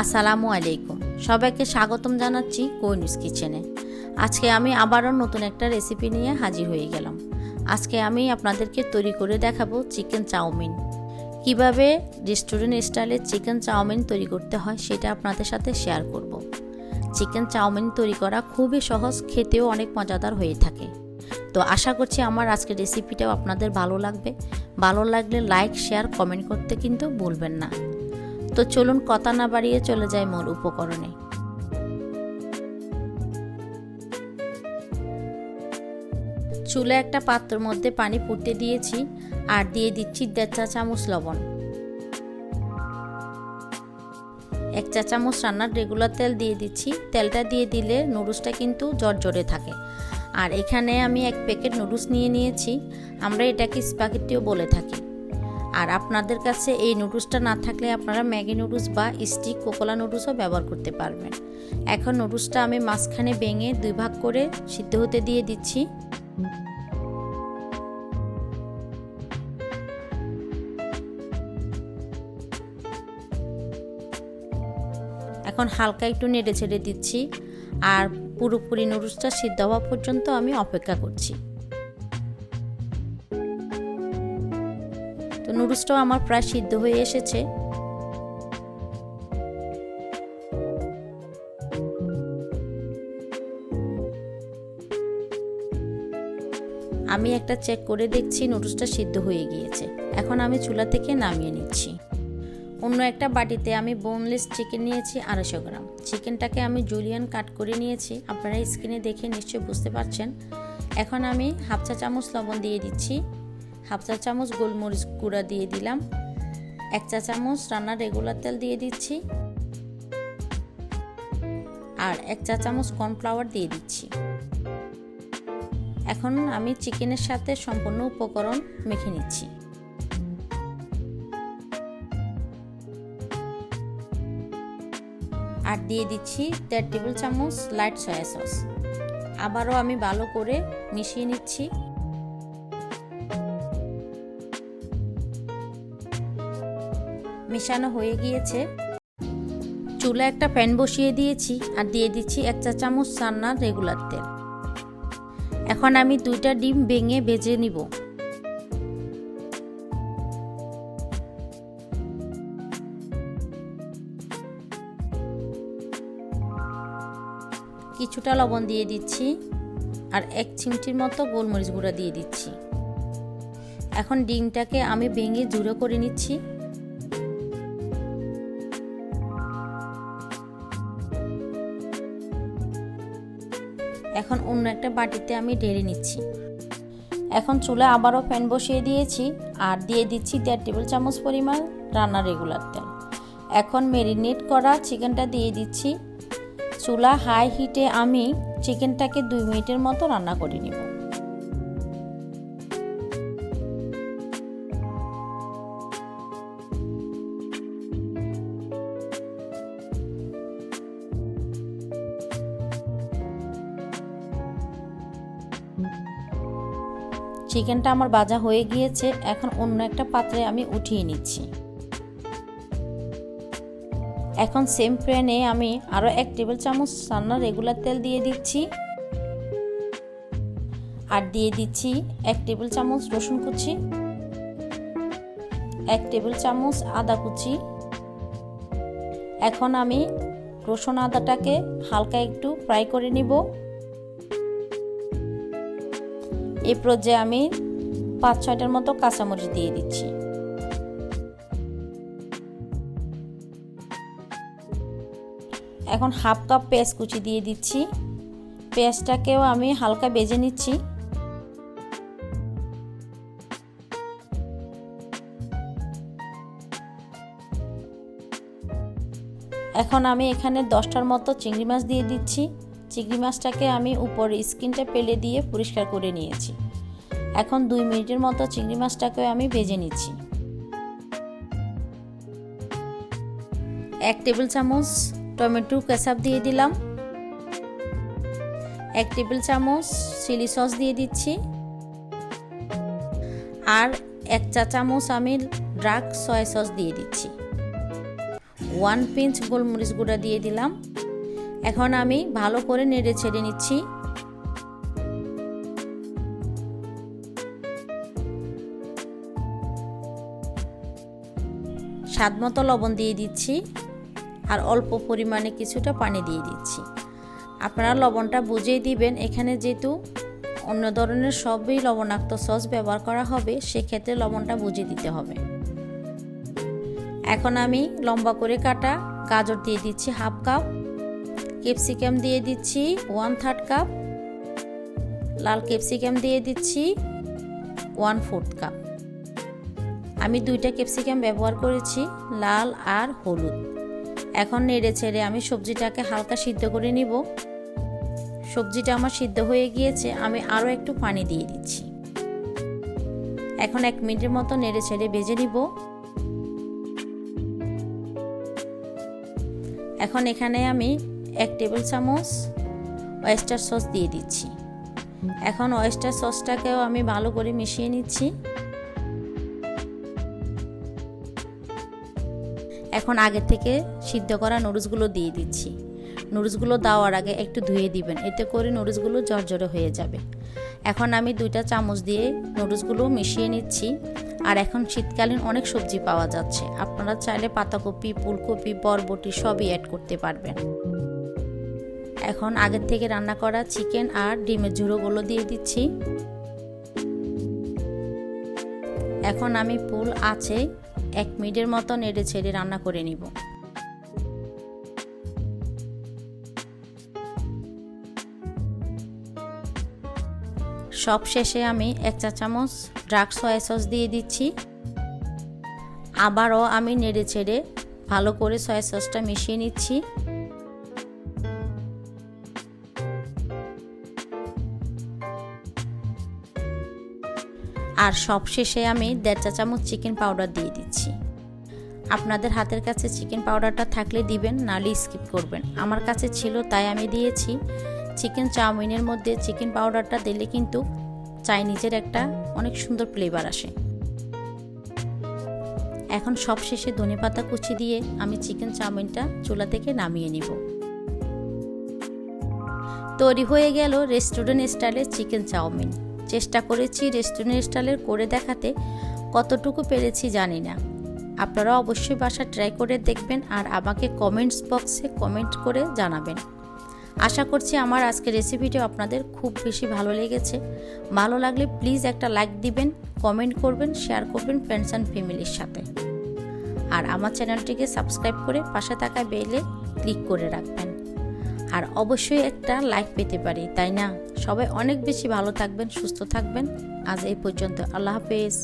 আসসালামু আলাইকুম, সবাইকে স্বাগতম জানাচ্ছি কোহিনুর কিচেনে। আজকে আমি আবারও নতুন একটা রেসিপি নিয়ে হাজির হয়ে গেলাম। আজকে আমি আপনাদেরকে তৈরি করে দেখাবো চিকেন চাউমিন। কিভাবে রেস্টুরেন্ট স্টাইলের চিকেন চাউমিন তৈরি করতে হয় সেটা আপনাদের সাথে শেয়ার করব। চিকেন চাউমিন তৈরি করা খুবই সহজ, খেতেও অনেক মজাদার হয়ে থাকে। তো আশা করছি আমার আজকের রেসিপিটাও আপনাদের ভালো লাগবে। ভালো লাগলে লাইক, শেয়ার, কমেন্ট করতে কিন্তু ভুলবেন না। তো চলুন কথা না বাড়িয়ে চলে যাই মূল উপকরণে। চুলে একটা পাত্রের মধ্যে পানি ফুটতে দিয়েছি আর দিয়ে দিচ্ছি 1.5 চা চামচ লবণ, 1 চা চামচ রান্নার রেগুলার তেল দিয়ে দিচ্ছি। তেলটা দিয়ে দিলে নুডলসটা কিন্তু জড়জড়ে থাকে। আর এখানে আমি 1 প্যাকেট নুডলস নিয়ে নিয়েছি, আমরা এটাকে স্প্যাগেটিও বলে থাকি। আর আপনাদের কাছে এই নুডলসটা না থাকলে আপনারা ম্যাগি নুডলস বা স্টিক কোকোলা নুডলসও ব্যবহার করতে পারবেন। এখন নুডলসটা আমি মাঝখানে ভেঙে 2 ভাগ করে সিদ্ধ হতে দিয়ে দিচ্ছি। এখন হালকা একটু নেড়ে ছেড়ে দিচ্ছি আর পুরোপুরি নুডলসটা সিদ্ধ হওয়া পর্যন্ত আমি অপেক্ষা করছি। তো নুডলসটাও আমার প্রায় সিদ্ধ হয়ে এসেছে। আমি একটা চেক করে দেখছি নুডলসটা সিদ্ধ হয়ে গিয়েছে। এখন আমি চুলা থেকে নামিয়ে নিচ্ছি। অন্য একটা বাটিতে আমি বোনলেস চিকেন নিয়েছি 250 গ্রাম। চিকেনটাকে আমি জুলিয়ান কাট করে নিয়েছি, আপনারা স্ক্রিনে দেখে নিশ্চয়ই বুঝতে পারছেন। এখন আমি 1/2 চা চামচ লবণ দিয়ে দিচ্ছি, 1/2 চা চামচ গোলমরিচ গুঁড়া দিয়ে দিলাম, 1 চা চামচ রান্নার রেগুলার তেল দিয়ে দিচ্ছি আর 1 চা চামচ কর্নফ্লাওয়ার দিয়ে দিচ্ছি। এখন আমি চিকেনের সাথে সম্পূর্ণ উপকরণ মেখে নিচ্ছি। আর দিয়ে দিচ্ছি 1.5 টেবিল চামচ লাইট সয়া সস। আবারও আমি ভালো করে মিশিয়ে নিচ্ছি। মেশানো হয়ে গিয়েছে। চুলা একটা প্যান বসিয়ে দিয়েছি আর দিয়ে দিচ্ছি 1 চা চামচ রান্নার রেগুলার তেল। এখন আমি 2টা ডিম ভেঙে ভেজে নিব। কিছুটা লবণ দিয়ে দিচ্ছি আর 1 চিমটির মতো গোলমরিচ গুঁড়া দিয়ে দিচ্ছি। এখন ডিমটাকে আমি ভেঙে জুড়ো করে নিচ্ছি। এখন অন্য একটা বাটিতে আমি ঢেলে নিচ্ছি। এখন চুলা আবারও প্যান বসিয়ে দিয়েছি আর দিয়ে দিচ্ছি 1.5 টেবিল চামচ পরিমাণ রান্নার রেগুলার তেল। এখন ম্যারিনেট করা চিকেনটা দিয়ে দিচ্ছি। চুলা হাই হিটে আমি চিকেনটাকে 2 মিনিটের মতো রান্না করে নিব। চিকেনটা আমার ভাজা হয়ে গিয়েছে। এখন অন্য একটা পাত্রে আমি উঠিয়ে নিচ্ছি। এখন সেম প্যানে আমি আরও 1 টেবিল চামচ রান্নার রেগুলার তেল দিয়ে দিচ্ছি আর দিয়ে দিচ্ছি 1 টেবিল চামচ রসুন কুচি, 1 টেবিল চামচ আদা কুচি। এখন আমি রসুন আদাটাকে হালকা একটু ফ্রাই করে নিব। এই পর্যায়ে আমি 5-6টার মতো কাঁচামরিচ দিয়ে দিচ্ছি। এখন 1/2 কাপ পেঁয়াজ কুচি দিয়ে দিচ্ছি। পেঁয়াজটাকেও আমি হালকা ভেজে নিচ্ছি। এখন আমি এখানে 10টার মতো চিংড়ি মাছ দিয়ে দিচ্ছি। চিংড়ি মাছটাকে আমি উপরে স্কিনটা ফেলে দিয়ে পরিষ্কার করে নিয়েছি। এখন 2 মিনিটের মতো চিংড়ি মাছটাকে আমি ভেজে নিচ্ছি। 1 টেবিল চামচ টমেটো কেচাপ দিয়ে দিলাম, 1 টেবিল চামচ চিলি সস দিয়ে দিচ্ছি আর 1 চা চামচ আমি ডার্ক সয়া সস দিয়ে দিচ্ছি। 1 পিঞ্চ গোলমরিচ গুঁড়া দিয়ে দিলাম। এখন আমি ভালো করে নেড়ে ছেড়ে নিচ্ছি। স্বাদমতো লবণ দিয়ে দিচ্ছি আর অল্প পরিমাণে কিছুটা পানি দিয়ে দিচ্ছি। আপনারা লবণটা বুঝেই দিবেন, এখানে যেহেতু অন্য ধরনের সবই লবণাক্ত সস ব্যবহার করা হবে, সেক্ষেত্রে লবণটা বুঝে দিতে হবে। এখন আমি লম্বা করে কাটা গাজর দিয়ে দিচ্ছি 1/2 কাপ, ক্যাপসিকাম দিয়ে দিচ্ছি 1/3 কাপ, লাল ক্যাপসিকাম দিয়ে দিচ্ছি 1/4 কাপ। আমি 2টা ক্যাপসিকাম ব্যবহার করেছি, লাল আর হলুদ। এখন নেড়ে ছেড়ে আমি সবজিটাকে হালকা সিদ্ধ করে নিব। সবজিটা আমার সিদ্ধ হয়ে গিয়েছে, আমি আরও একটু পানি দিয়ে দিচ্ছি। এখন 1 মিনিটের মতো নেড়ে ছেড়ে ভেজে নিব। এখন এখানে আমি 1 টেবিল চামচ ওয়েস্টার সস দিয়ে দিচ্ছি। এখন ওয়েস্টার সসটাকেও আমি ভালো করে মিশিয়ে নিচ্ছি। এখন আগে থেকে সিদ্ধ করা নুডলসগুলো দিয়ে দিচ্ছি। নুডলসগুলো দেওয়ার আগে একটু ধুয়ে দিবেন, এতে করে নুডলসগুলো ঝরঝরে হয়ে যাবে। এখন আমি 2টা চামচ দিয়ে নুডলসগুলো মিশিয়ে নিচ্ছি। আর এখন শীতকালীন অনেক সবজি পাওয়া যাচ্ছে, আপনারা চাইলে পাতাকপি, ফুলকপি, বরবটি সবই অ্যাড করতে পারবেন। এখন আগের থেকে রান্না করা চিকেন আর ডিমের ঝুড়োগুলো দিয়ে দিচ্ছি। এখন আমি ফুল আঁচে 1 মিনিটের মতো নেড়ে ছেড়ে রান্না করে নিব। সব শেষে আমি 1 চা চামচ ডার্ক সয়া সস দিয়ে দিচ্ছি। আবারও আমি নেড়ে ছেড়ে ভালো করে সয়া সসটা মিশিয়ে নিচ্ছি। আর সব শেষে আমি 1.5 চা চামচ চিকেন পাউডার দিয়ে দিচ্ছি। আপনাদের হাতের কাছে চিকেন পাউডারটা থাকলে দিবেন, নাহলে স্কিপ করবেন। আমার কাছে ছিল তাই আমি দিয়েছি। চিকেন চাউমিনের মধ্যে চিকেন পাউডারটা দিলে কিন্তু চাইনিজের একটা অনেক সুন্দর ফ্লেভার আসে। এখন সব শেষে ধনেপাতা কুচি দিয়ে আমি চিকেন চাউমিনটা চুলা থেকে নামিয়ে নিব। তৈরি হয়ে গেল রেস্টুরেন্ট স্টাইলের চিকেন চাউমিন। চেষ্টা করেছি রেস্টুরেন্ট স্টাইলের করে দেখাতে, কতটুকু পেরেছি জানি না। আপনারা অবশ্যই বাসা ট্রাই করে দেখবেন আর আমাকে কমেন্টস বক্সে কমেন্ট করে জানাবেন। আশা করছি আমার আজকের রেসিপিটা আপনাদের খুব বেশি ভালো লেগেছে। ভালো লাগলে প্লিজ একটা লাইক দিবেন, কমেন্ট করবেন, শেয়ার করবেন ফ্রেন্ডস অ্যান্ড ফ্যামিলির সাথে। আর আমার চ্যানেলটিকে সাবস্ক্রাইব করে পাশে থাকা বেলে ক্লিক করে রাখবেন। আর অবশ্যই একটা লাইক পেতে পারি, তাই না? সবাই অনেক বেশি ভালো থাকবেন, সুস্থ থাকবেন। আজ এই পর্যন্ত, আল্লাহ হাফেজ।